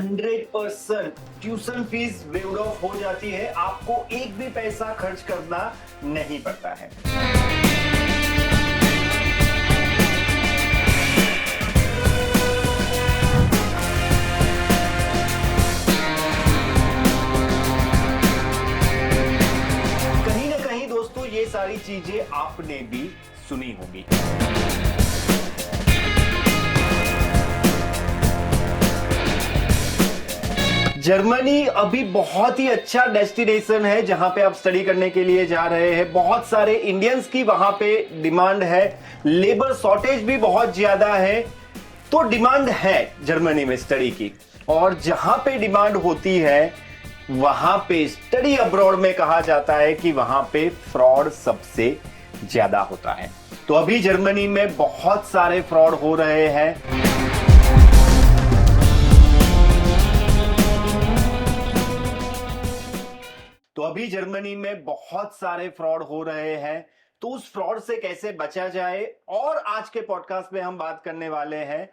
100% tuition fees waived of हो जाती है, आपको एक भी पैसा खर्च करना नहीं पड़ता है। कहीं ना कहीं दोस्तों ये सारी चीजें आपने भी सुनी होगी। जर्मनी अभी बहुत ही अच्छा डेस्टिनेशन है जहां पे आप स्टडी करने के लिए जा रहे हैं। बहुत सारे इंडियंस की वहां पे डिमांड है, लेबर शॉर्टेज भी बहुत ज्यादा है, तो डिमांड है जर्मनी में स्टडी की। और जहां पे डिमांड होती है वहां पे स्टडी अब्रॉड में कहा जाता है कि वहां पे फ्रॉड सबसे ज्यादा होता है। तो अभी जर्मनी में बहुत सारे फ्रॉड हो रहे हैं। तो उस फ्रॉड से कैसे बचा जाए, और आज के पॉडकास्ट में हम बात करने वाले हैं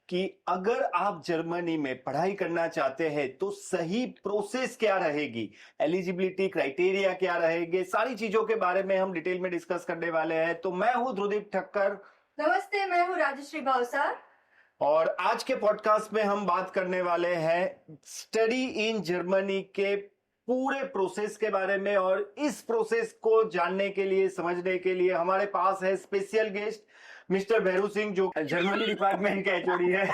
कि अगर आप जर्मनी में पढ़ाई करना चाहते हैं तो सही प्रोसेस क्या रहेगी, एलिजिबिलिटी क्राइटेरिया क्या रहेंगे, सारी चीजों के बारे में हम डिटेल में डिस्कस करने वाले हैं। तो मैं हूं ध्रुदीप ठक्कर। नमस्ते, मैं हूँ राजश्री भावसार। और आज के पॉडकास्ट में हम बात करने वाले हैं स्टडी इन जर्मनी के पूरे प्रोसेस के बारे में। और इस प्रोसेस को जानने के लिए, समझने के लिए हमारे पास है special guest mister Bhairu Singh, जो जर्मनी डिपार्टमेंट के एचओडी है।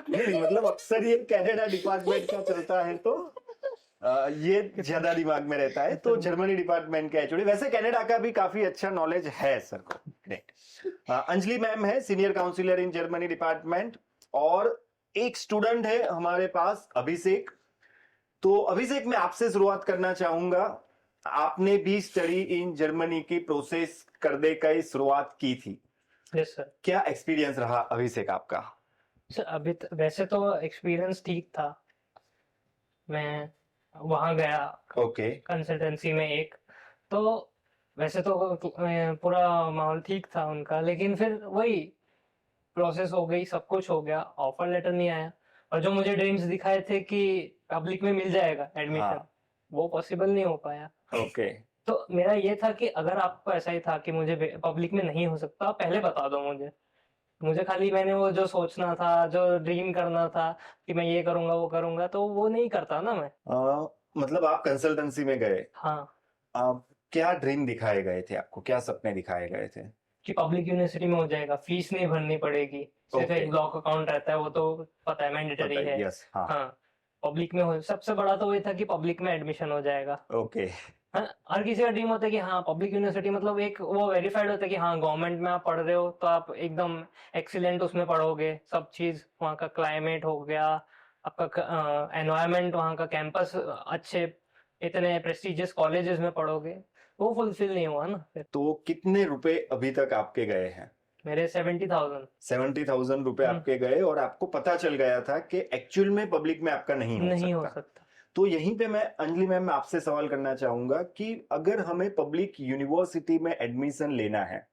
नहीं, मतलब अक्सर ये कनाडा डिपार्टमेंट का चलता है तो ये ज्यादा दिमाग में रहता है। तो जर्मनी डिपार्टमेंट के एचओडी, वैसे कनाडा का भी काफी अच्छा नॉलेज है सर को। ग्रेट। अंजलि मैम है senior counsellor in Germany department, और एक स्टूडेंट है हमारे पास अभिषेक। तो अभिषेक, मैं आपसे शुरुआत करना चाहूंगा। आपने भी स्टडी इन जर्मनी की प्रोसेस करने की शुरुआत की थी। Yes sir. क्या एक्सपीरियंस रहा अभिषेक आपका? सर अभी वैसे तो एक्सपीरियंस ठीक था। मैं वहां गया ओके। कंसल्टेंसी में एक, तो वैसे तो पूरा माहौल ठीक था उनका, लेकिन फिर वही प्रोसेस हो गई, सब कुछ हो गया, ऑफर लेटर नहीं आया। और जो मुझे ड्रीम्स दिखाए थे कि पब्लिक में मिल जाएगा एडमिशन, हाँ। वो पॉसिबल नहीं हो पाया। ओके। तो मेरा ये था कि अगर आपको ऐसा ही था कि मुझे पब्लिक में नहीं हो सकता, पहले बता दो मुझे खाली मैंने वो जो सोचना था, जो ड्रीम करना था कि मैं ये करूंगा वो करूंगा, तो वो नहीं करता ना मैं। मतलब आप कंसल्टेंसी में गए। हाँ। आप क्या ड्रीम दिखाए गए थे, आपको क्या सपने दिखाए गए थे? कि पब्लिक यूनिवर्सिटी में हो जाएगा, फीस नहीं भरनी पड़ेगी, सिर्फ Okay. एक ब्लॉक अकाउंट रहता है, वो तो पता है मैंडेटरी है। यस। हाँ। हाँ, पब्लिक में हो, सबसे बड़ा तो वही था कि पब्लिक में एडमिशन हो जाएगा। ओके। हाँ, हर किसी का ड्रीम होता है कि हाँ पब्लिक यूनिवर्सिटी, मतलब एक वो वेरीफाइड होता है कि हाँ गवर्नमेंट में आप पढ़ रहे हो तो आप एकदम एक्सीलेंट उसमें पढ़ोगे, सब चीज, वहाँ का क्लाइमेट हो गया, आपका एनवायरनमेंट, वहाँ का कैंपस, अच्छे इतने प्रेस्टिजियस कॉलेजेस में पढ़ोगे, वो फुलफिल नहीं हुआ ना फिर। तो कितने रुपए अभी तक आपके गए हैं? मेरे 70,000। 70,000 रुपए आपके गए, और आपको पता चल गया था कि एक्चुअल में पब्लिक में आपका नहीं हो सकता। तो यहीं पे मैं अंजलि मैम आपसे सवाल करना चाहूंगा कि अगर हमें पब्लिक यूनिवर्सिटी में एडमिशन लेना है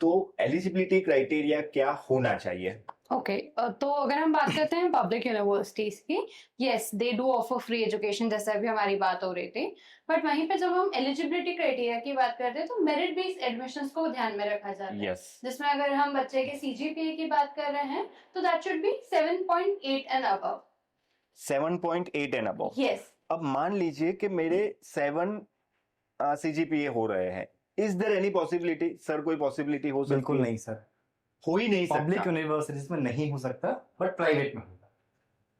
तो एलिजिबिलिटी क्राइटेरिया क्या होना चाहिए? ओके, तो अगर हम बात करते हैं पब्लिक यूनिवर्सिटीज की, yes they do offer free education, जैसे अभी हमारी बात हो रही थी। बट वहीं पे जब हम एलिजिबिलिटी क्राइटेरिया की बात करते हैं तो मेरिट बेस्ड एडमिशंस को ध्यान में रखा जाता है। जिसमें अगर हम बच्चे के सीजीपीए की बात कर रहे हैं तो that should be 7.8 and above. 7.8 and above. Yes. अब मान लीजिए कि मेरे 7 सीजीपीए हो रहे हैं, is there any possibility? Sir कोई पॉसिबिलिटी हो सकती है? बिल्कुल नहीं सर, हो ही नहीं सकता। पब्लिक यूनिवर्सिटीज में नहीं हो सकता, बट प्राइवेट में होगा।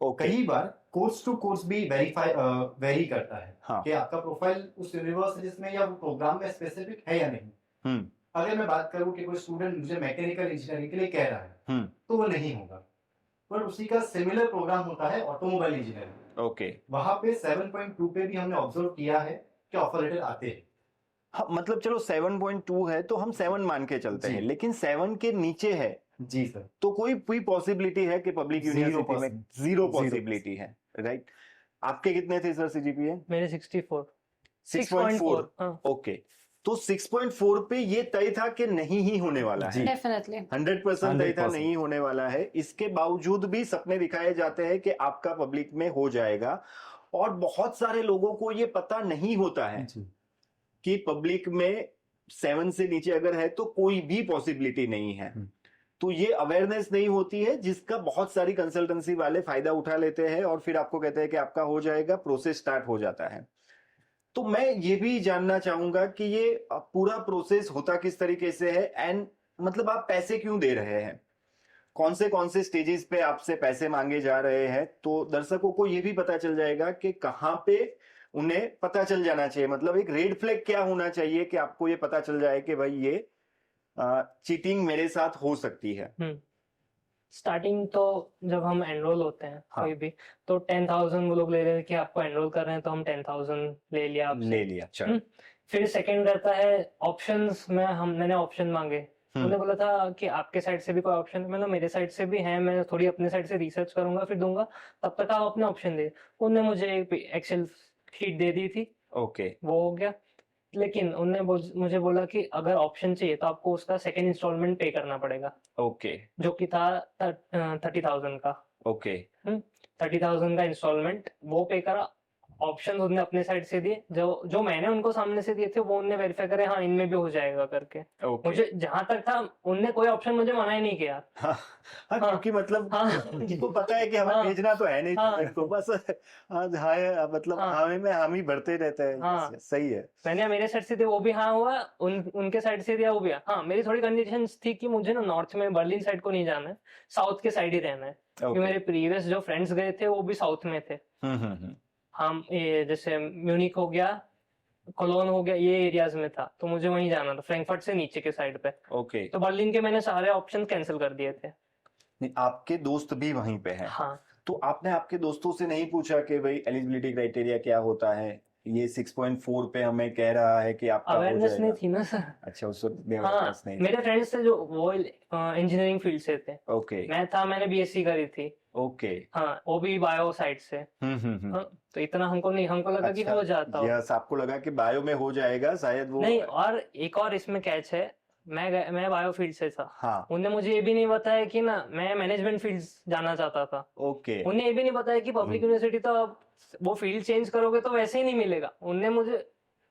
ओके। कई बार कोर्स टू कोर्स भी वेरी करता है। हाँ। कि आपका प्रोफाइल उस यूनिवर्सिटीज में या वो प्रोग्राम में स्पेसिफिक है या नहीं। अगर मैं बात करूं कि कोई स्टूडेंट मुझे मैकेनिकल इंजीनियरिंग के लिए कह रहा है तो वो नहीं होगा, पर उसी का सिमिलर प्रोग्राम होता है ऑटोमोबाइल इंजीनियरिंग। ओके। वहां पे 7.2 पे भी हमने ऑब्जर्व किया है कि ऑफर लेटर आते हैं। हाँ, मतलब चलो 7.2 है तो हम 7 मान के चलते जी। हैं, लेकिन 7 के नीचे है जी सर, तो कोई पॉसिबिलिटी है कि पब्लिक यूनिवर्सिटी में? जीरो पॉसिबिलिटी है, राइट? आपके कितने थे सर सीजीपीए? मेरे 64। 6.4। हाँ। ओके। तो 6.4 पे ये तय था कि नहीं ही होने वाला है, डेफिनेटली 100% तय था 100%। नहीं होने वाला है। इसके बावजूद भी सपने दिखाए जाते हैं कि आपका पब्लिक में हो जाएगा, और बहुत सारे लोगों को ये पता नहीं होता है जी कि पब्लिक में 7 से नीचे अगर है तो कोई भी पॉसिबिलिटी नहीं है। तो ये अवेयरनेस नहीं होती है, जिसका बहुत सारी कंसल्टेंसी वाले फायदा उठा लेते हैं और फिर आपको कहते हैं कि आपका हो जाएगा, प्रोसेस स्टार्ट हो जाता है। तो मैं ये भी जानना चाहूंगा कि ये पूरा प्रोसेस होता किस तरीके से है, एंड मतलब आप पैसे क्यों दे रहे हैं, कौन से स्टेजेस पे आपसे पैसे मांगे जा रहे हैं, तो दर्शकों को ये भी पता चल जाएगा कि कहाँ पे उन्हें पता चल जाना चाहिए। मतलब एक रेड फ्लैग क्या होना चाहिए कि आपको ये पता चल जाए कि भाई ये चीटिंग मेरे साथ हो सकती है। स्टार्टिंग तो जब हम एनरोल होते हैं हाँ। कोई भी, तो 10,000 वो लोग ले रहे हैं कि आपको एनरोल कर रहे हैं, तो हम 10,000 ले लिया आपसे। ले लिया, चलो। फिर सेकंड रहता है ऑप्शंस में, मैंने ऑप्शन मांगे। उन्होंने बोला था कि आपके साइड से भी कोई ऑप्शन, मतलब मेरे साइड से भी है, मैं थोड़ी अपने साइड से रिसर्च करूंगा फिर दूंगा, तब तक आप अपने ऑप्शन दे। उन्होंने मुझे एक एक्सेल शीट दे दी थी, ओके, वो हो गया। लेकिन उन्होंने मुझे बोला कि अगर ऑप्शन चाहिए तो आपको उसका सेकंड इंस्टॉलमेंट पे करना पड़ेगा, ओके, जो कि था 30,000 का। ओके, 30,000 का इंस्टॉलमेंट वो पे करा। ऑप्शन उन्होंने अपने साइड से दिए, जो मैंने उनको सामने से दिए थे वो उन्होंने वेरीफाई करे, हाँ इनमें भी हो जाएगा करके। ओके। मुझे जहां तक था उनने कोई ऑप्शन मुझे मना ही नहीं किया। हाँ, हाँ, क्योंकि मतलब हाँ। उनको पता है कि हमें हाँ। भेजना तो है नहीं हाँ। student को, बस हाँ मतलब हाँ। हमें में हम ही भरते रहते हैं। हाँ। सही है। मैंने मेरे साइड से दिया, वो भी हाँ हुआ, उनके साइड से दिया, वो भी हाँ। मेरी थोड़ी कंडीशंस थी कि मुझे ना नॉर्थ में बर्लिन साइड को नहीं जाना है, साउथ के साइड ही रहना है, क्योंकि मेरे प्रीवियस जो फ्रेंड्स गए थे वो भी साउथ में थे। हम ये जैसे म्यूनिक हो गया, कोलोन हो गया, ये एरियाज में था, तो मुझे वहीं जाना था, फ्रैंकफर्ट से नीचे के साइड पे। ओके। तो बर्लिन के मैंने सारे ऑप्शन कैंसिल कर दिए थे। नहीं, आपके दोस्त भी वहीं पे हैं। हाँ। तो आपने आपके दोस्तों से नहीं पूछा कि भाई एलिजिबिलिटी क्राइटेरिया क्या होता है, ये 6.4 पे हमें कह रहा है कि आपका हो अवेयरनेस नहीं जाएगा। थी ना सर। अच्छा, उस वक्त भी हाँ, awareness नहीं थी। मेरे फ्रेंड्स थे जो वो इंजीनियरिंग फील्ड से थे। ओके, मैंने बीएससी करी थी। ओके। हाँ, वो भी बायो साइड से। हम्म। हाँ, तो इतना हमको लगा कि हो जाता हो। यस, आपको लगा कि बायो में हो जाएगा शायद वो। नहीं, और एक और इसमें कैच है, मैं बायो फील्ड से था। हाँ, उन्हें मुझे ये भी नहीं बताया कि ना मैं मैनेजमेंट फील्ड जाना चाहता था। ओके, उन्हें ये भी नहीं बताया कि पब्लिक यूनिवर्सिटी तो अब वो फील्ड चेंज करोगे तो वैसे ही नहीं मिलेगा। उनने मुझे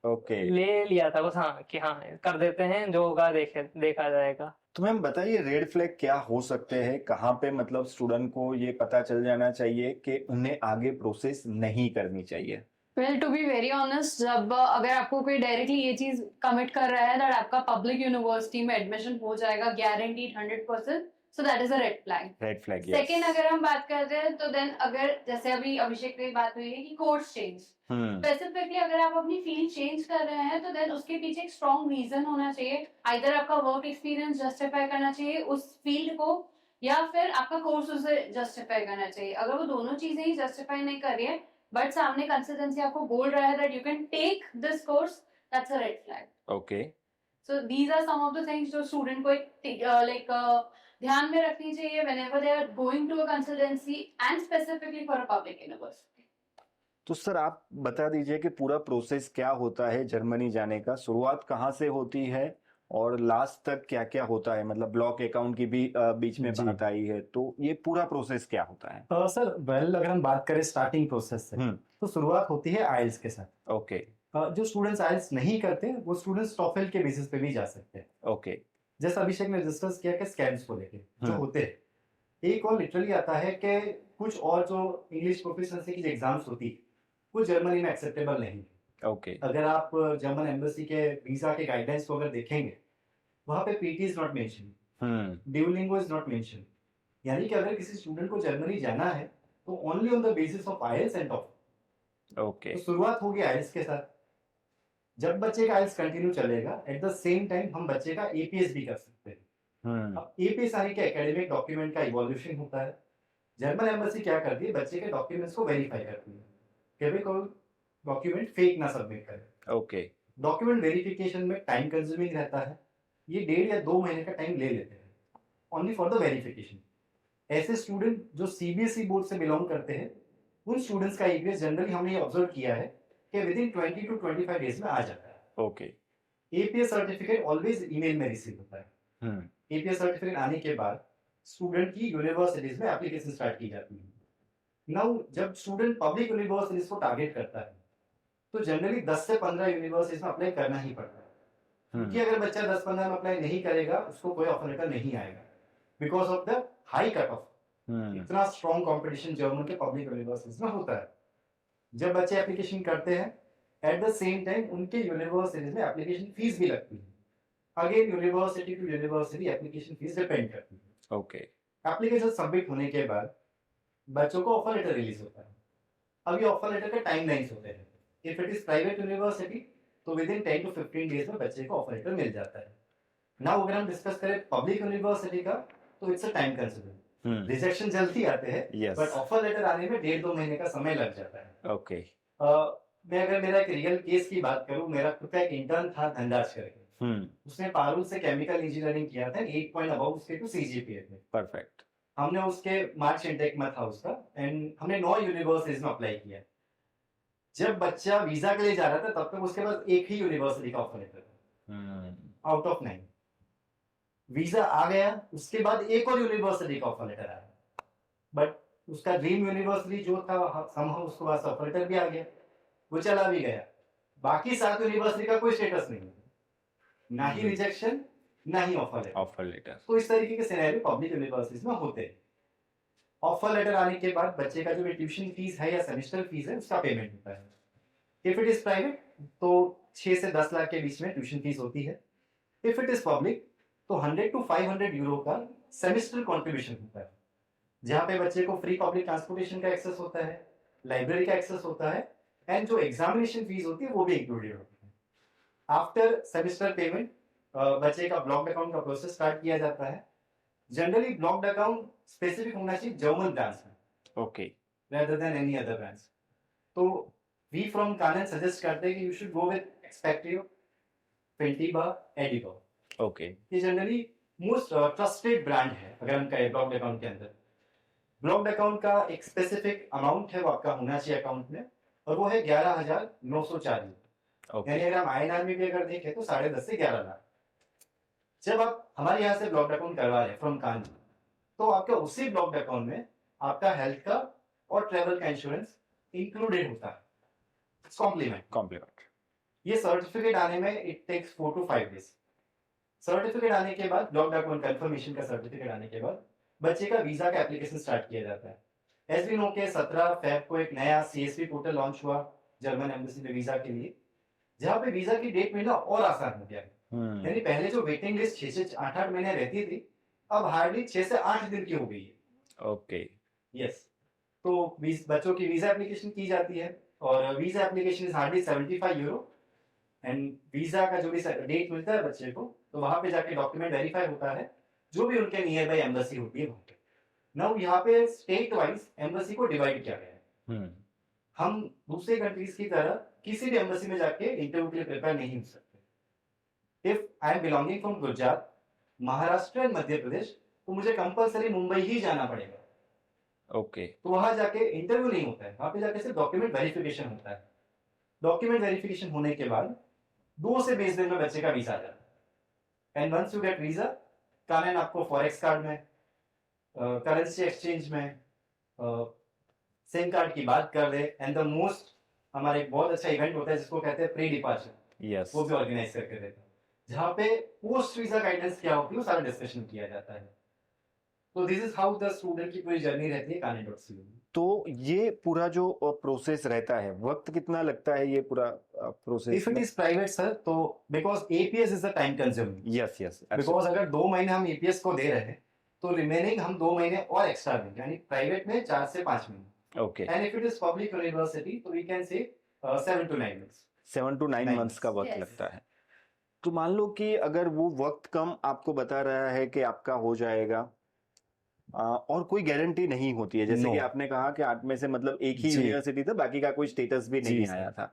ओके। ले लिया था बस, हाँ कि हाँ कर देते हैं, जो होगा देखा जाएगा। तो मैम बताइए, रेड फ्लैग क्या हो सकते हैं, कहाँ पे मतलब स्टूडेंट को ये पता चल जाना चाहिए कि उन्हें आगे प्रोसेस नहीं करनी चाहिए? Well to be very honest, जब अगर आपको कोई डायरेक्टली ये चीज कमिट कर रहा है दैट आपका पब्लिक यूनिवर्सिटी में एडमिशन हो जाएगा guaranteed 100%, so that is a red flag. Red flag. Second, अगर हम बात करते हैं तो देन अगर जैसे अभी अभिषेक की बात हुई है कि कोर्स चेंज, स्पेसिफिकली अगर आप अपनी फील्ड चेंज कर रहे हैं तो देन उसके पीछे एक स्ट्रॉन्ग रीजन होना चाहिए। आइदर आपका वर्क एक्सपीरियंस जस्टिफाई करना चाहिए उस फील्ड को, या फिर आपका कोर्स उसे जस्टिफाई करना चाहिए। अगर वो दोनों चीजें ही जस्टिफाई नहीं कर रही है बट सामने कंसल्टेंसी आपको बोल रहा है that you can take this course, that's a red flag. Okay. So these are some of the things जो स्टूडेंट को एक ध्यान में रखनी चाहिए whenever they are going to a consultancy and specifically for a public university. तो sir आप बता दीजिए कि पूरा प्रोसेस क्या होता है जर्मनी जाने का, शुरुआत कहाँ से होती है और लास्ट तक क्या क्या होता है, मतलब ब्लॉक अकाउंट की भी बीच में जी। बात आई है, तो ये पूरा प्रोसेस क्या होता है? सर अगर हम बात करें स्टार्टिंग प्रोसेस से, तो शुरुआत होती है आइल्स के साथ। ओके, जो स्टूडेंट्स आइल्स नहीं करते वो स्टूडेंट्स टॉफेल के बेसिस पे भी जा सकते हैं। ओके। जैसा अभिषेक ने डिस्कस किया कि स्कैम्स को लेके जो होते हैं, एक और लिटरली आता है कि कुछ और जो इंग्लिश प्रोफिशिएंसी की एग्जाम्स होती है वो जर्मनी में एक्सेप्टेबल नहीं है। ओके। अगर आप जर्मन एम्बेसी के वीजा के गाइडलाइंस को अगर देखेंगे, वहां पे PT is not mention, Duolingo is not mention. यानी कि अगर किसी स्टूडेंट को जर्मनी जाना है तो only on the basis of IELTS and TOEFL. Okay. तो शुरुआत होगी आईएलटीएस के साथ। जब बच्चे का आईएलटीएस कंटिन्यू चलेगा, एट द सेम टाइम हम बच्चे का एपीएस भी कर सकते हैं। अब एपीएस यानी कि एकेडमिक डॉक्यूमेंट का इवोल्यूशन होता है। जर्मन एम्बेसी क्या करती है, बच्चे के डॉक्यूमेंट्स को वेरीफाई करती है कि भाई कोई डॉक्यूमेंट फेक ना सबमिट करे। ओके। डॉक्यूमेंट वेरिफिकेशन में टाइम कंज्यूमिंग रहता है, ये 1.5 या 2 महीने का टाइम ले लेते हैं ओनली फॉर द वेरिफिकेशन। ऐसे स्टूडेंट जो सीबीएसई बोर्ड से बिलोंग करते हैं, उन स्टूडेंट्स का ईपीएस जनरली हमने ऑब्जर्व किया है कि विद इन 20 to 25 डेज में आ जाता है। Okay. APS certificate always email में रिसीव होता है। एपीएस सर्टिफिकेट आने के बाद स्टूडेंट की यूनिवर्सिटीज में एप्लीकेशन स्टार्ट की जाती है। नाउ जब स्टूडेंट पब्लिक यूनिवर्सिटीज को टारगेट करता है तो जनरली 10 से 15 यूनिवर्सिटीज में अप्लाई करना ही पड़ता है, क्योंकि अगर बच्चा 10-15 में अप्लाई नहीं करेगा उसको कोई ऑफर लेटर नहीं आएगा because of the high cut off. इतना स्ट्रॉन्ग कंपटीशन जर्मन के पब्लिक यूनिवर्सिटीज में होता है। जब बच्चे एप्लीकेशन करते हैं एट द सेम टाइम उनके यूनिवर्सिटीज में एप्लीकेशन फीस भी लगती है। Again university to university application fees depend करती है। ओके। एप्लीकेशन सबमिट होने के बाद बच्चों को ऑफर लेटर रिलीज होता है। अब ये ऑफर लेटर के टाइमलाइंस होते हैं। If it is private university तो विद इन 10 to 15 डेज में बच्चे को ऑफर लेटर मिल जाता है। नाउ अगर हम डिस्कस करें पब्लिक यूनिवर्सिटी का तो it's a time consuming. Rejection जल्दी आते हैं बट ऑफर लेटर आने में 1.5-2 महीने का समय लग जाता है। ओके। मैं अगर मेरा एक रियल केस की बात करूं, मेरा खुद का एक इंटर्न था धनराज करके। उसने पारुल से केमिकल इंजीनियरिंग किया था 8 पॉइंट अबव उसके टू सीजीपीए में। परफेक्ट। हमने उसके मार्च इनटेक में था उसका एंड हमने 9 यूनिवर्सिटीज में अप्लाई किया। जब बच्चा वीजा के लिए जा रहा था तब तक उसके पास एक ही यूनिवर्सिटी का ऑफर लेटर था आउट ऑफ 9। वीजा आ गया, उसके बाद एक और यूनिवर्सिटी का ऑफर लेटर आया बट उसका ड्रीम यूनिवर्सिटी जो था समहाउ उसके पास ऑफर लेटर भी आ गया, वो चला भी गया। बाकी 7 यूनिवर्सिटी का कोई स्टेटस नहीं, ना ही रिजेक्शन ना ही ऑफर लेटर। तो इस तरीके के सिनेरियो पब्लिक यूनिवर्सिटीज में होते हैं। ऑफर लेटर आने के बाद बच्चे का जो भी ट्यूशन फीस है या सेमेस्टर फीस है उसका पेमेंट होता है। इफ इट इज प्राइवेट तो 6 से 10 लाख के बीच में ट्यूशन फीस होती है। इफ इट इज पब्लिक तो 100 to 500 यूरो का सेमेस्टर कॉन्ट्रीब्यूशन होता है, जहाँ पे बच्चे को फ्री पब्लिक ट्रांसपोर्टेशन का एक्सेस होता है, लाइब्रेरी का एक्सेस होता है एंड जो एग्जामिनेशन फीस होती है वो भी इंक्लूडेड होती है। आफ्टर सेमेस्टर पेमेंट बच्चे का ब्लॉक्ड अकाउंट का प्रोसेस स्टार्ट किया जाता है। जनरली ब्लॉक्ड अकाउंट स्पेसिफिक होना चाहिए जर्मन ब्रांच में, okay, rather than any other branch. तो we from Canon suggest करते हैं कि you should go with Expectio, Fintiba, Edigo. Okay. ये जनरली मोस्ट ट्रस्टेड ब्रांड है। अगर हम कहें ब्लॉक्ड अकाउंट के अंदर, ब्लॉक्ड अकाउंट का एक स्पेसिफिक अमाउंट है वो आपका होना चाहिए अकाउंट में और वो है 11,904 यूरो। यानी अगर हम INR में भी अगर देखें तो 10.5 से 11 लाख। जब आप हमारे यहाँ से ब्लॉक्ड अकाउंट करवा रहे हैं फ्रॉम कान तो आपका उसी ब्लॉक्ड अकाउंट में आपका हेल्थ का और ट्रैवल का इंश्योरेंस इंक्लूडेड होता है। कॉम्प्लीमेंट। ये सर्टिफिकेट आने में it takes 4 to 5 days. Certificate आने के बाद ब्लॉक्ड अकाउंट कंफर्मेशन का सर्टिफिकेट आने के बाद बच्चे का वीजा का एप्लीकेशन स्टार्ट किया जाता है। एज वी नो के 17 फेब को एक नया CSV पोर्टल लॉन्च हुआ जर्मन एम्बेसी में वीजा के लिए, जहाँ पे वीजा की डेट मिलना और आसान हो गया है। यानी पहले जो वेटिंग लिस्ट 6 से 8 महीने रहती थी अब हार्डली 6 से 8 दिन की हो गई है। Okay, yes. तो बच्चों की वीजा एप्लीकेशन की जाती है और visa application is hardly 75 euro and visa का जो भी डेट मिलता है बच्चे को तो वहां पे जाके डॉक्यूमेंट वेरीफाई होता है जो भी उनके नियर बाई एम्बेसी होती है वहां पे। नाउ यहाँ पे स्टेट वाइज एम्बेसी को डिवाइड किया गया है। हम दूसरे कंट्रीज की तरह किसी भी एम्बेसी में जाके इंटरव्यू के लिए प्रिपेयर नहीं हो सकते। If I am belonging from Gujarat, Maharashtra and Madhya Pradesh तो मुझे कंपलसरी मुंबई ही जाना पड़ेगा। ओके। तो वहां जाके इंटरव्यू नहीं होता है, वहां पे जाके सिर्फ डॉक्यूमेंट वेरिफिकेशन होता है। डॉक्यूमेंट वेरिफिकेशन होने के बाद 2 से 20 दिन में बच्चे का वीजा आ जाता है and once you get visa कानन आपको फॉरेक्स कार्ड में, करेंसी एक्सचेंज में, सिम कार्ड की बात कर रहे एंड द मोस्ट हमारा एक बहुत अच्छा इवेंट होता है जिसको कहते हैं प्री डिपार्चर, यस, वो भी ऑर्गेनाइज करके देते हैं जहाँ पे पोस्ट वीजा गाइडेंस क्या होती है वो सारा डिस्कशन किया जाता है। तो this is how the student की पूरी जर्नी रहती है Canon.cu। तो ये पूरा जो प्रोसेस रहता है वक्त कितना लगता है ये पूरा process? If it is private sir तो because APS is the time consuming. Yes yes, because अगर 2 महीने हम एपीएस को दे रहे हैं तो रिमेनिंग हम 2 महीने और एक्स्ट्रा देंगे, यानी प्राइवेट में 4 से 5 महीने। Okay. And if it is public university तो we can say 7 to 9 months। 7 to 9 months का वक्त Yes. लगता है। तो मान लो कि अगर वो वक्त कम आपको बता रहा है कि आपका हो जाएगा और कोई गारंटी नहीं होती है, जैसे No. कि आपने कहा कि 8 में से मतलब एक ही जी। यूनिवर्सिटी था, बाकी का कोई स्टेटस भी जी, नहीं सर। आया था,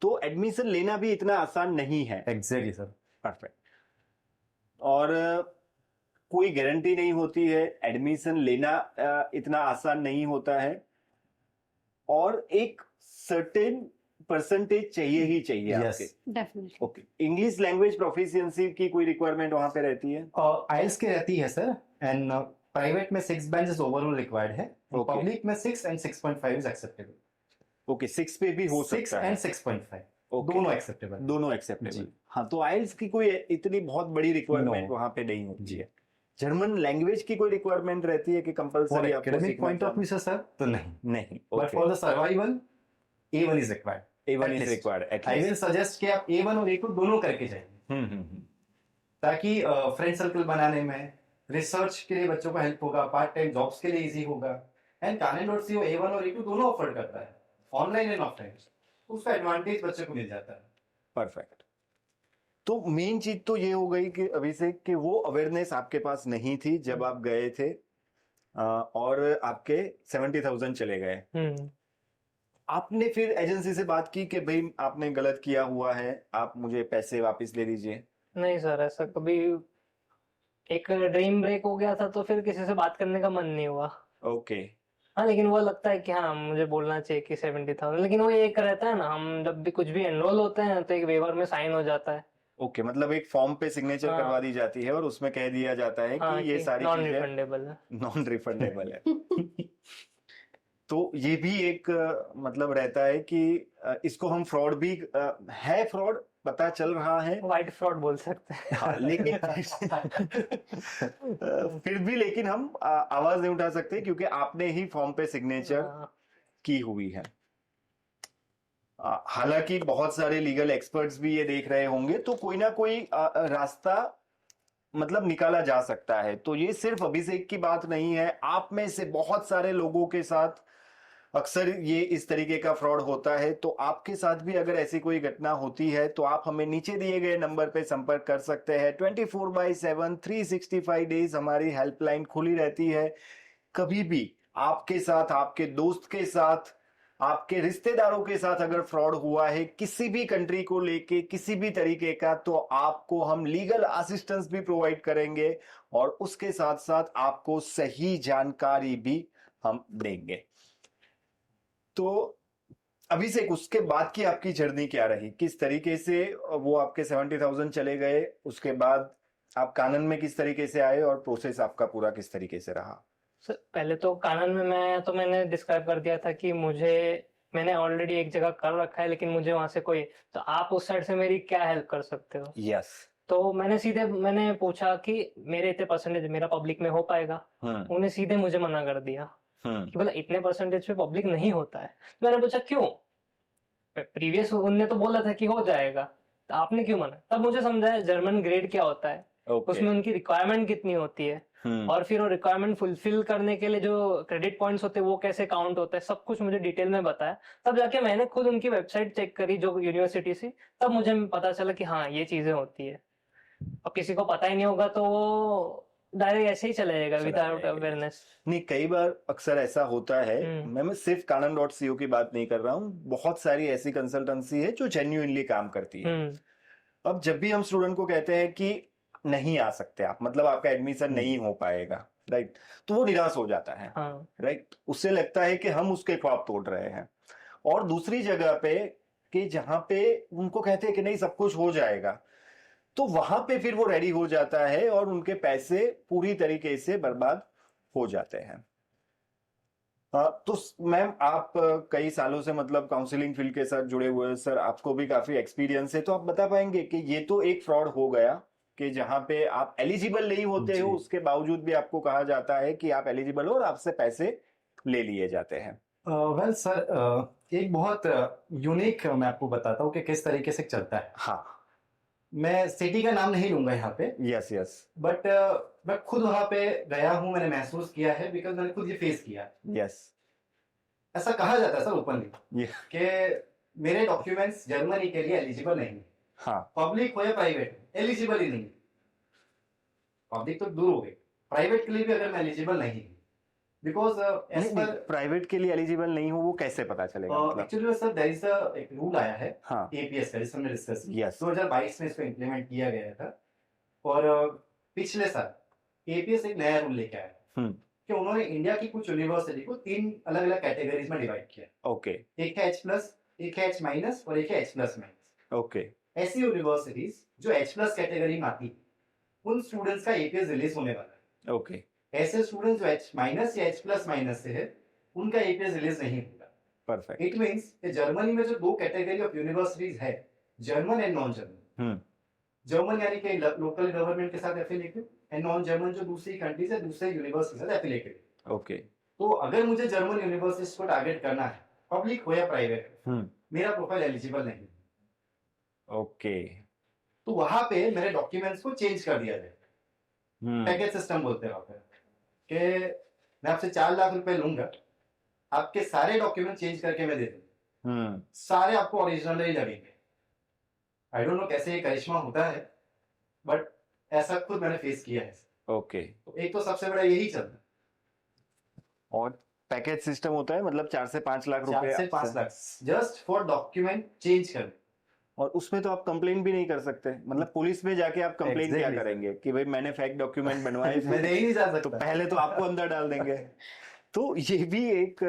तो एडमिशन लेना भी इतना आसान नहीं है। Exactly sir. परफेक्ट। और कोई गारंटी नहीं होती है, एडमिशन लेना इतना आसान नहीं होता है और एक सर्टेन परसेंटेज चाहिए ही चाहिए Yes. आपके। Definitely. Okay, English language proficiency की कोई रिक्वायरमेंट वहां पे रहती है? आइल्स की रहती है सर, एंड प्राइवेट में 6 बेंचेस ओवरऑल रिक्वायर्ड है, Okay. पब्लिक में 6 एंड 6.5 इज एक्सेप्टेबल। ओके, 6 पे भी हो 6 सकता है। And 6.5 Okay. दोनों एक्सेप्टेबल। दोनों एक्सेप्टेबल। जी। हाँ, तो आइल्स की कोई इतनी बहुत बड़ी रिक्वायरमेंट No. वहां पे नहीं होती जी। है। जर्मन लैंग्वेज की कोई रिक्वायरमेंट रहती है कि फॉर कंपलसरी आपको एकेडमिक सीखना पॉइंट ऑफ व्यू चाहिए? से सर तो नहीं, नहीं। But okay, for the survival A1 is required. A1 at is least. Required at I will least. Suggest कि आप A1 और A2 दोनों करके जाइए, ताकि फ्रेंड सर्कल बनाने में, रिसर्च के लिए बच्चों को हेल्प होगा, पार्ट टाइम जॉब्स के लिए इजी होगा। एंड Khan.co A1 और A2 दोनों ऑफर करता है, ऑनलाइन एंड ऑफलाइन, उसका एडवांटेज बच्चे को मिल जाता है। परफेक्ट। तो मेन चीज तो ये हो गई कि अभिषेक कि वो अवेयरनेस आपके पास नहीं थी जब आप गए थे, और आपके 70,000 चले गए। आपने फिर एजेंसी से बात की कि भाई आपने गलत किया हुआ है, आप मुझे पैसे वापस ले दीजिए? नहीं सर, ऐसा कभी, एक ड्रीम ब्रेक हो गया था तो फिर किसी से बात करने का मन नहीं हुआ। ओके। हाँ, लेकिन वो लगता है कि हाँ मुझे बोलना चाहिए कि 70,000, लेकिन वो एक रहता है ना, हम जब भी कुछ भी एनरोल होते हैं तो एक वेवर में साइन हो जाता है। ओके, मतलब एक फॉर्म पे सिग्नेचर हाँ। करवा दी जाती है और उसमें कह दिया जाता है हाँ, कि ये कि सारी नॉन चीजें रिफंडेबल है। नॉन रिफंडेबल है। तो ये भी एक मतलब रहता है कि इसको हम फ्रॉड भी है, फ्रॉड पता चल रहा है। व्हाइट फ्रॉड बोल सकते हैं। हाँ, लेकिन फिर भी लेकिन हम आवाज नहीं उठा सकते क्योंकि आपने ही फॉर्म पे सिग्नेचर हाँ, की हुई है। हालांकि बहुत सारे लीगल एक्सपर्ट्स भी ये देख रहे होंगे, तो कोई ना कोई रास्ता मतलब निकाला जा सकता है। तो ये सिर्फ अभिषेक की बात नहीं है, आप में से बहुत सारे लोगों के साथ अक्सर ये इस तरीके का फ्रॉड होता है। तो आपके साथ भी अगर ऐसी कोई घटना होती है तो आप हमें नीचे दिए गए नंबर पे संपर्क कर सकते हैं। 24/7 365 डेज हमारी हेल्पलाइन खुली रहती है। कभी भी आपके साथ, आपके दोस्त के साथ, आपके रिश्तेदारों के साथ अगर फ्रॉड हुआ है किसी भी कंट्री को लेके किसी भी तरीके का, तो आपको हम लीगल असिस्टेंस भी प्रोवाइड करेंगे और उसके साथ साथ आपको सही जानकारी भी हम देंगे। तो अभिषेक, उसके बाद की आपकी जर्नी क्या रही? किस तरीके से वो आपके 70,000 चले गए, उसके बाद आप कानन में किस तरीके से आए और प्रोसेस आपका पूरा किस तरीके से रहा? सर पहले तो कानन में मैंने डिस्क्राइब कर दिया था कि मैंने ऑलरेडी एक जगह कर रखा है, लेकिन मुझे वहां से कोई, तो आप उस साइड से मेरी क्या हेल्प कर सकते हो? यस। तो मैंने पूछा कि मेरे इतने परसेंटेज मेरा पब्लिक में हो पाएगा? उन्हें सीधे मुझे मना कर दिया कि बोला इतने परसेंटेज पे पब्लिक नहीं होता है। तो मैंने पूछा क्यों? प्रीवियस उनने तो बोला था कि हो जाएगा, तो आपने क्यों मना? तब मुझे समझाया जर्मन ग्रेड क्या होता है, उसमें उनकी रिक्वायरमेंट कितनी होती है, और फिर वो रिक्वायरमेंट फुलफिल करने के लिए जो क्रेडिट पॉइंट्स होते हैं वो कैसे काउंट होता है, सब कुछ मुझे डिटेल में बताया। तब जाके मैंने खुद उनकी वेबसाइट चेक करी जो यूनिवर्सिटी से, तब मुझे पता चला कि हाँ ये चीजें होती है। अब किसी को पता ही नहीं होगा तो वो डायरेक्ट ऐसे ही चला जाएगा विदाउट अवेयरनेस। नहीं, कई बार अक्सर ऐसा होता है। मैं सिर्फ Kanan.co की बात नहीं कर रहा हूँ, बहुत सारी ऐसी कंसल्टेंसी है जो जेन्युइनली काम करती है। अब जब भी हम स्टूडेंट को कहते हैं कि नहीं आ सकते आप, मतलब आपका एडमिशन नहीं हो पाएगा, राइट, तो वो निराश हो जाता है। राइट, उससे लगता है कि हम उसके ख्वाब तोड़ रहे हैं। और दूसरी जगह पे कि जहां पे उनको कहते हैं कि नहीं सब कुछ हो जाएगा, तो वहां पे फिर वो रेडी हो जाता है और उनके पैसे पूरी तरीके से बर्बाद हो जाते हैं। तो मैम, आप कई सालों से मतलब काउंसलिंग फील्ड के साथ जुड़े हुए हैं सर, आपको भी काफी एक्सपीरियंस है, तो आप बता पाएंगे कि ये तो एक फ्रॉड हो गया कि जहां पे आप एलिजिबल नहीं होते हो, उसके बावजूद भी आपको कहा जाता है कि आप एलिजिबल हो और आपसे पैसे ले लिए जाते हैं। वेल सर, एक बहुत यूनिक मैं आपको बताता हूँ कि किस तरीके से चलता है। हाँ, मैं सिटी का नाम नहीं लूंगा यहाँ पे, यस यस, बट मैं खुद वहां पे गया हूँ, मैंने महसूस किया है, बिकॉज मैंने खुद ये फेस किया। यस, ऐसा कहा जाता है सर ओपनली कि मेरे डॉक्यूमेंट्स जर्मनी के लिए एलिजिबल नहीं। हाँ, पब्लिक हो या प्राइवेट, एलिजिबल ही नहीं। पब्लिक तो दूर हो गई, प्राइवेट के लिए भी अगर मैं एलिजिबल नहीं, बिकॉज एज पर प्राइवेट के लिए एलिजिबल नहीं हो वो कैसे पता चलेगा? मतलब एक्चुअली सर देयर इज एक रूल आया है, हाँ, एपीएस का, जिसमें हमने डिस्कस किया। यस, 2022 में इसको इम्प्लीमेंट किया गया था, और पिछले साल एपीएस एक नया रूल लेके आया कि उन्होंने इंडिया की कुछ यूनिवर्सिटी को 3 अलग अलग कैटेगरीज में डिवाइड किया। ओके, एक है H+, एक है H माइनस और एक है H प्लस माइनस। ओके ऐसी यूनिवर्सिटीज जो H प्लस कैटेगरी में आती है, उन स्टूडेंट्स का एपीएस रिलीज होने वाला है। ओके ऐसे स्टूडेंट्स जो H माइनस या H प्लस माइनस से है, उनका एपीएस रिलीज नहीं होगा। परफेक्ट इट मींस कि जर्मनी में जो दो कैटेगरी ऑफ यूनिवर्सिटीज है, German and non German. German यानी कि लोकल गवर्नमेंट के साथ एफिलिएटेड, एंड नॉन जर्मन जो दूसरी कंट्रीज है, दूसरे यूनिवर्सिटी के साथ एफिलिएटेड। ओके तो अगर मुझे जर्मन यूनिवर्सिटीज को टारगेट करना है, पब्लिक हो या प्राइवेट, मेरा प्रोफाइल एलिजिबल नहीं, ओके तो वहां पे मेरे डॉक्यूमेंट्स को चेंज कर दिया जाए। पैकेज सिस्टम बोलते हैं वहां पे कि मैं आपसे 4 लाख रुपए लूंगा, आपके सारे डॉक्यूमेंट चेंज करके मैं दे दूं, सारे आपको ओरिजिनल ही लगेंगे। आई डोंट नो कैसे ये करिश्मा होता है, बट ऐसा खुद मैंने फेस किया है। ओके तो एक तो सबसे बड़ा यही चलता है, और पैकेज सिस्टम होता है, मतलब 4 से 5 लाख 4 रुपए से 5 lakh just for document change करने। और उसमें तो आप कंप्लेंट भी नहीं कर सकते, मतलब पुलिस में जाके आप कंप्लेंट क्या Exactly. करेंगे कि भाई मैंने फेक डॉक्यूमेंट बनवाए मैं दे ही नहीं जा तो सकता। पहले तो आपको अंदर डाल देंगे। तो ये भी एक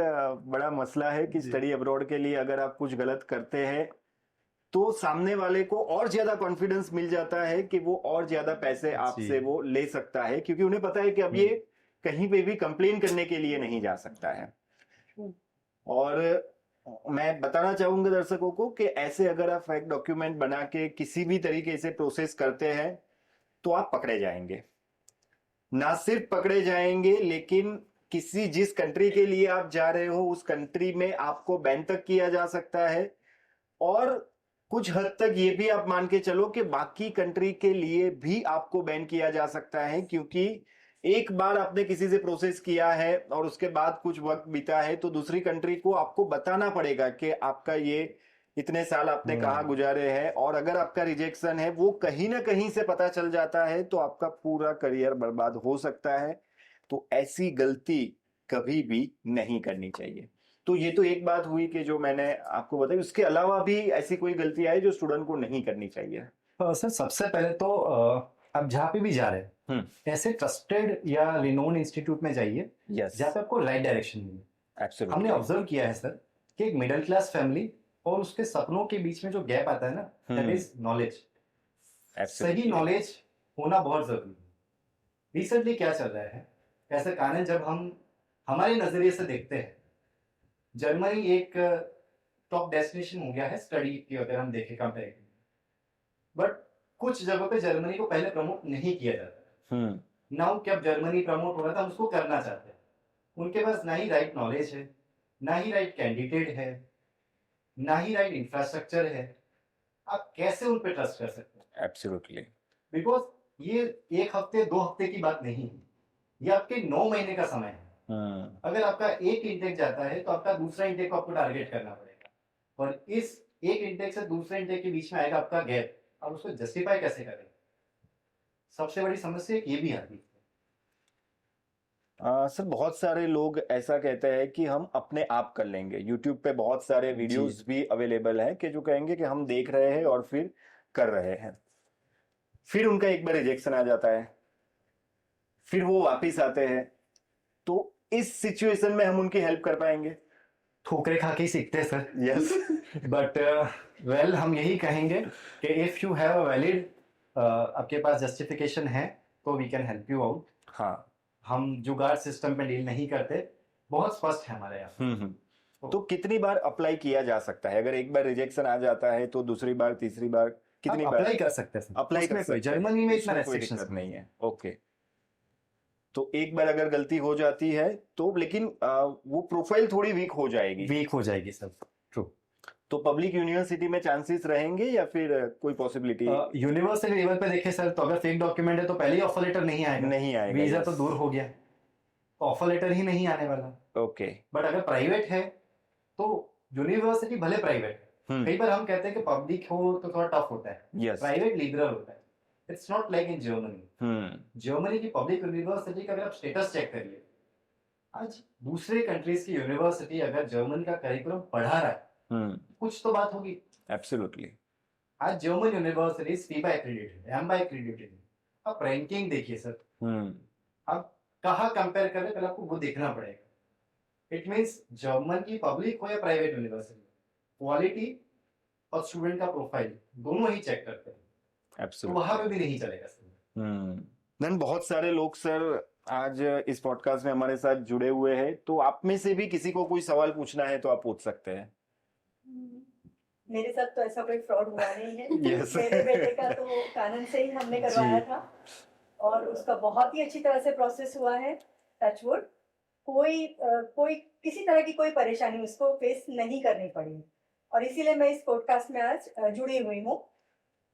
बड़ा मसला है कि जी। स्टडी अब्रॉड के लिए अगर आप कुछ गलत करते हैं तो सामने वाले को और ज्यादा कॉन्फिडेंस मिल जाता है कि वो और ज्यादा पैसे आपसे वो ले सकता है, क्योंकि उन्हें पता है कि अब ये कहीं पे भी कंप्लेन करने के लिए नहीं जा सकता है। और मैं बताना चाहूंगा दर्शकों को कि ऐसे अगर आप फेक डॉक्यूमेंट बना के किसी भी तरीके से प्रोसेस करते हैं तो आप पकड़े जाएंगे। ना सिर्फ पकड़े जाएंगे, लेकिन किसी जिस कंट्री के लिए आप जा रहे हो उस कंट्री में आपको बैन तक किया जा सकता है, और कुछ हद तक ये भी आप मान के चलो कि बाकी कंट्री के लिए भी आपको बैन किया जा सकता है, क्योंकि एक बार आपने किसी से प्रोसेस किया है और उसके बाद कुछ वक्त बीता है तो दूसरी कंट्री को आपको बताना पड़ेगा कि आपका ये इतने साल आपने कहाँ गुजारे हैं, और अगर आपका रिजेक्शन है वो कहीं ना कहीं से पता चल जाता है तो आपका पूरा करियर बर्बाद हो सकता है। तो ऐसी गलती कभी भी नहीं करनी चाहिए। तो ये तो एक बात हुई कि जो मैंने आपको बताई, उसके अलावा भी ऐसी कोई गलती आई जो स्टूडेंट को नहीं करनी चाहिए? सर सबसे पहले तो आप जहाँ पे भी जा रहे हैं, ऐसे ट्रस्टेड या रिनोन इंस्टीट्यूट में जाइए जहाँ पे आपको राइट डायरेक्शन मिले। एब्सोल्युटली। हमने ऑब्जर्व किया है सर कि एक मिडिल क्लास फैमिली और उसके सपनों के बीच में जो गैप आता है ना, दैट इज नॉलेज। सही नॉलेज होना बहुत जरूरी है। रिसेंटली क्या चल रहा है, ऐसे कारण जब हम हमारे नजरिए से देखते हैं, जर्मनी एक टॉप डेस्टिनेशन हो गया है स्टडी की, अगर हम देखें कंपैरेटिवली, बट कुछ जगहों पे जर्मनी को पहले प्रमोट नहीं किया जाता। नाउ कि अब जर्मनी प्रमोट हो रहा था, हम उसको करना चाहते हैं। उनके पास ना ही राइट नॉलेज है, ना ही राइट कैंडिडेट है, ना ही राइट इंफ्रास्ट्रक्चर है। आप कैसे उन पे ट्रस्ट कर सकते हैं? एब्सोल्युटली। बिकॉज ये 1 हफ्ते 2 हफ्ते की बात नहीं है, ये आपके 9 महीने का समय है। अगर आपका एक इंटेक जाता है तो आपका दूसरा इंटेक को आपको टारगेट करना पड़ेगा, और इस एक इंटेक से दूसरे इंटेक के बीच में आएगा आपका गैप, आप उसको जस्टिफाई कैसे करेंगे? सबसे बड़ी समस्या ये भी आती है। सर बहुत सारे लोग ऐसा कहते हैं कि हम अपने आप कर लेंगे। यूट्यूब पे बहुत सारे वीडियोस भी अवेलेबल हैं कि जो कहेंगे कि हम देख रहे हैं और फिर कर रहे हैं, फिर उनका एक बार रिजेक्शन आ जाता है, फिर वो वापिस आते हैं। तो इस सिचुएशन में हम उनकी हेल्प कर पाएंगे? ठोकरे खा के ही सीखते हैं सर। यस। बट वेल हम यही कहेंगे कि if you have a valid, आपके पास जस्टिफिकेशन है तो we can help you out. हाँ, हम जुगाड़ सिस्टम पे डील नहीं करते, बहुत स्पष्ट है हमारे यहाँ। तो कितनी बार अप्लाई किया जा सकता है? अगर एक बार रिजेक्शन आ जाता है तो दूसरी बार, तीसरी बार, कितनी बार अप्लाई कर सकते हैं? अप्लाई कर सकते हैं? जर्मनी में इतना इसमें कोई रेस्ट्रिक्शन दिक्कत नहीं है। ओके। तो एक बार अगर गलती हो जाती है तो, लेकिन वो प्रोफाइल थोड़ी वीक हो जाएगी सर। ट्रू। तो पब्लिक यूनिवर्सिटी में चांसेस रहेंगे या फिर कोई पॉसिबिलिटी? यूनिवर्सिटी लेवल पे देखे सर, तो अगर फेक डॉक्यूमेंट है तो पहले ही ऑफर लेटर नहीं आएगा। वीजा तो दूर हो गया, तो ऑफर लेटर ही नहीं आने वाला। ओके। बट अगर प्राइवेट है तो यूनिवर्सिटी भले प्राइवेट है, कई बार हम कहते हैं कि पब्लिक हो तो थोड़ा टफ होता है, प्राइवेट लिबरल होता है। It's not like in Germany. Germany की पब्लिक यूनिवर्सिटी का अगर आप स्टेटस चेक करिए, आज दूसरे कंट्रीज की यूनिवर्सिटी अगर जर्मन का करिकुलम पढ़ा रहा है, कुछ तो बात होगी। एब्सोल्युटली। आज German university FIBA accredited, AMBA accredited। आप रैंकिंग देखिए सर, आप कहाँ कंपेयर कर रहे हैं, पहले आपको वो देखना पड़ेगा। इट मींस जर्मन की पब्लिक हो या प्राइवेट यूनिवर्सिटी, क्वालिटी और स्टूडेंट का प्रोफाइल दोनों ही चेक करते हैं, तो एब्सोल्युटली। वहां पे भी नहीं चलेगा सर। देन बहुत सारे लोग सर आज इस पॉडकास्ट में हमारे साथ जुड़े हुए हैं, तो आप में से भी किसी को कोई सवाल पूछना है तो आप पूछ सकते हैं। मेरे साथ तो ऐसा कोई फ्रॉड हुआ नहीं है। Yes. मेरे बेटे का तो कानन से ही हमने करवाया था और उसका बहुत ही अच्छी तरह से प्रोसेस हुआ है, टचवुड। कोई किसी तरह की कोई परेशानी उसको फेस नहीं करनी पड़ी और इसीलिए मैं इस पॉडकास्ट में आज जुड़ी हुई हूँ,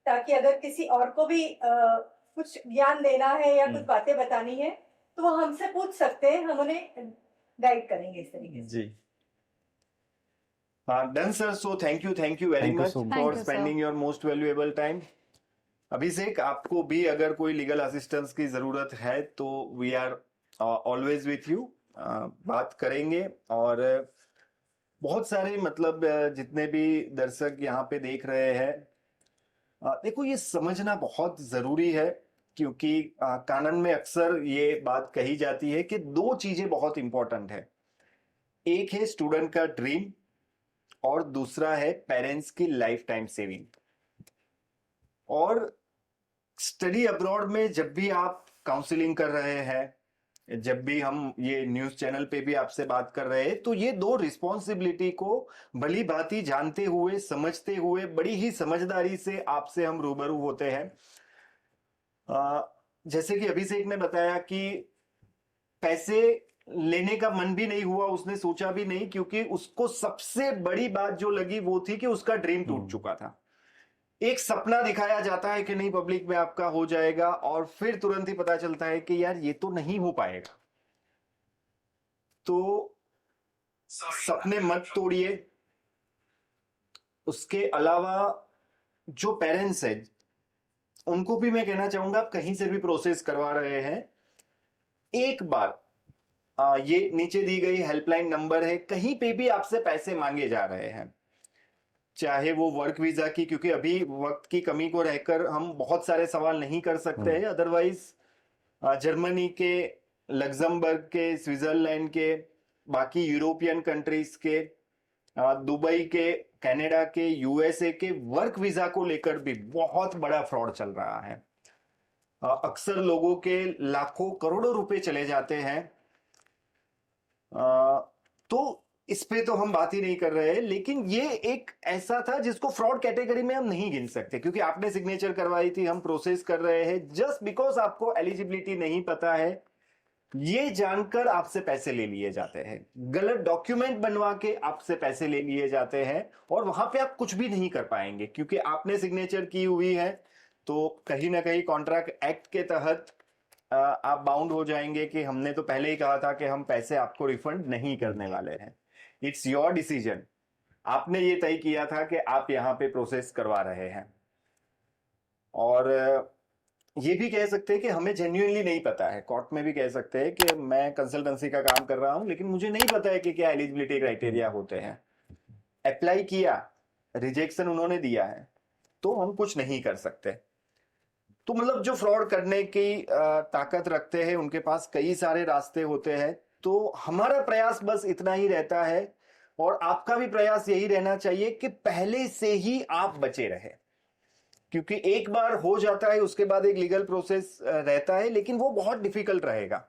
ताकि अगर किसी और को भी कुछ ज्ञान देना है या कुछ बातें बतानी है तो वो हमसे पूछ सकते हैं, हम उन्हें गाइड करेंगे इस तरीके से। जी done sir, so thank you very Thank you much so much. Thank for you, sir. Spending your most valuable time. Abhishek, आपको भी अगर कोई लीगल असिस्टेंस की जरूरत है तो we are always with you, बात करेंगे। और बहुत सारे मतलब जितने भी दर्शक यहाँ पे देख रहे हैं, देखो ये समझना बहुत जरूरी है, क्योंकि कानून में अक्सर ये बात कही जाती है कि दो चीजें बहुत इंपॉर्टेंट है। एक है स्टूडेंट का ड्रीम और दूसरा है पेरेंट्स की लाइफ टाइम सेविंग। और स्टडी अब्रॉड में जब भी आप काउंसलिंग कर रहे हैं, जब भी हम ये न्यूज चैनल पे भी आपसे बात कर रहे हैं, तो ये दो रिस्पॉन्सिबिलिटी को भली भांति जानते हुए, समझते हुए, बड़ी ही समझदारी से आपसे हम रूबरू होते हैं। जैसे कि अभिषेक ने बताया कि पैसे लेने का मन भी नहीं हुआ, उसने सोचा भी नहीं, क्योंकि उसको सबसे बड़ी बात जो लगी वो थी कि उसका ड्रीम टूट चुका था। एक सपना दिखाया जाता है कि नहीं पब्लिक में आपका हो जाएगा, और फिर तुरंत ही पता चलता है कि यार ये तो नहीं हो पाएगा। तो सपने मत तोड़िए। उसके अलावा जो पेरेंट्स है उनको भी मैं कहना चाहूंगा, आप कहीं से भी प्रोसेस करवा रहे हैं, एक बार ये नीचे दी गई हेल्पलाइन नंबर है, कहीं पे भी आपसे पैसे मांगे जा रहे हैं, चाहे वो वर्क वीजा की, क्योंकि अभी वक्त की कमी को रहकर हम बहुत सारे सवाल नहीं कर सकते हैं, अदरवाइज जर्मनी के, लग्जमबर्ग के, स्विट्जरलैंड के, बाकी यूरोपियन कंट्रीज के, दुबई के, कनाडा के, यूएसए के वर्क वीजा को लेकर भी बहुत बड़ा फ्रॉड चल रहा है। अक्सर लोगों के लाखों करोड़ों रुपए चले जाते हैं। तो इस पे तो हम बात ही नहीं कर रहे हैं, लेकिन ये एक ऐसा था जिसको फ्रॉड कैटेगरी में हम नहीं गिन सकते, क्योंकि आपने सिग्नेचर करवाई थी, हम प्रोसेस कर रहे हैं, जस्ट बिकॉज आपको एलिजिबिलिटी नहीं पता है, ये जानकर आपसे पैसे ले लिए जाते हैं, गलत डॉक्यूमेंट बनवा के आपसे पैसे ले लिए जाते हैं, और वहां पे आप कुछ भी नहीं कर पाएंगे, क्योंकि आपने सिग्नेचर की हुई है तो कहीं ना कहीं कॉन्ट्रैक्ट एक्ट के तहत आप बाउंड हो जाएंगे कि हमने तो पहले ही कहा था कि हम पैसे आपको रिफंड नहीं करने वाले हैं। इट्स योर डिसीजन, आपने ये तय किया था कि आप यहाँ पे प्रोसेस करवा रहे हैं। और ये भी कह सकते हैं कि हमें जेन्युइनली नहीं पता है, कोर्ट में भी कह सकते हैं कि मैं कंसल्टेंसी का काम कर रहा हूं, लेकिन मुझे नहीं पता है कि क्या एलिजिबिलिटी क्राइटेरिया होते हैं। अप्लाई किया, रिजेक्शन उन्होंने दिया है, तो हम कुछ नहीं कर सकते। तो मतलब जो फ्रॉड करने की ताकत रखते हैं उनके पास कई सारे रास्ते होते हैं। तो हमारा प्रयास बस इतना ही रहता है, और आपका भी प्रयास यही रहना चाहिए कि पहले से ही आप बचे रहे, क्योंकि एक बार हो जाता है उसके बाद एक लीगल प्रोसेस रहता है, लेकिन वो बहुत डिफिकल्ट रहेगा।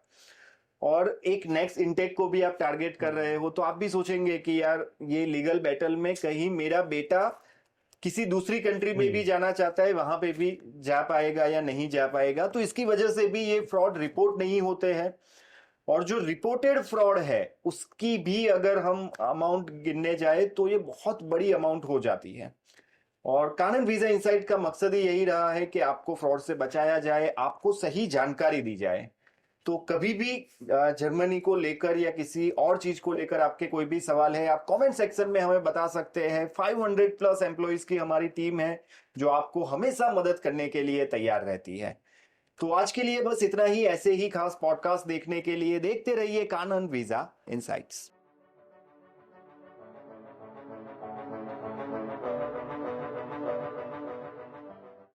और एक नेक्स्ट इनटेक को भी आप टारगेट कर रहे हो, तो आप भी सोचेंगे कि यार ये लीगल बैटल में कहीं मेरा बेटा किसी दूसरी कंट्री में भी जाना चाहता है, वहां पे भी जा पाएगा या नहीं जा पाएगा। तो इसकी वजह से भी ये फ्रॉड रिपोर्ट नहीं होते हैं, और जो रिपोर्टेड फ्रॉड है उसकी भी अगर हम अमाउंट गिनने जाए तो ये बहुत बड़ी अमाउंट हो जाती है। और कानन वीजा इनसाइट का मकसद ही यही रहा है कि आपको फ्रॉड से बचाया जाए, आपको सही जानकारी दी जाए। तो कभी भी जर्मनी को लेकर या किसी और चीज को लेकर आपके कोई भी सवाल है, आप कमेंट सेक्शन में हमें बता सकते हैं। 500 प्लस एम्प्लॉइज की हमारी टीम है जो आपको हमेशा मदद करने के लिए तैयार रहती है। तो आज के लिए बस इतना ही। ऐसे ही खास पॉडकास्ट देखने के लिए देखते रहिए कानन वीजा इनसाइट्स।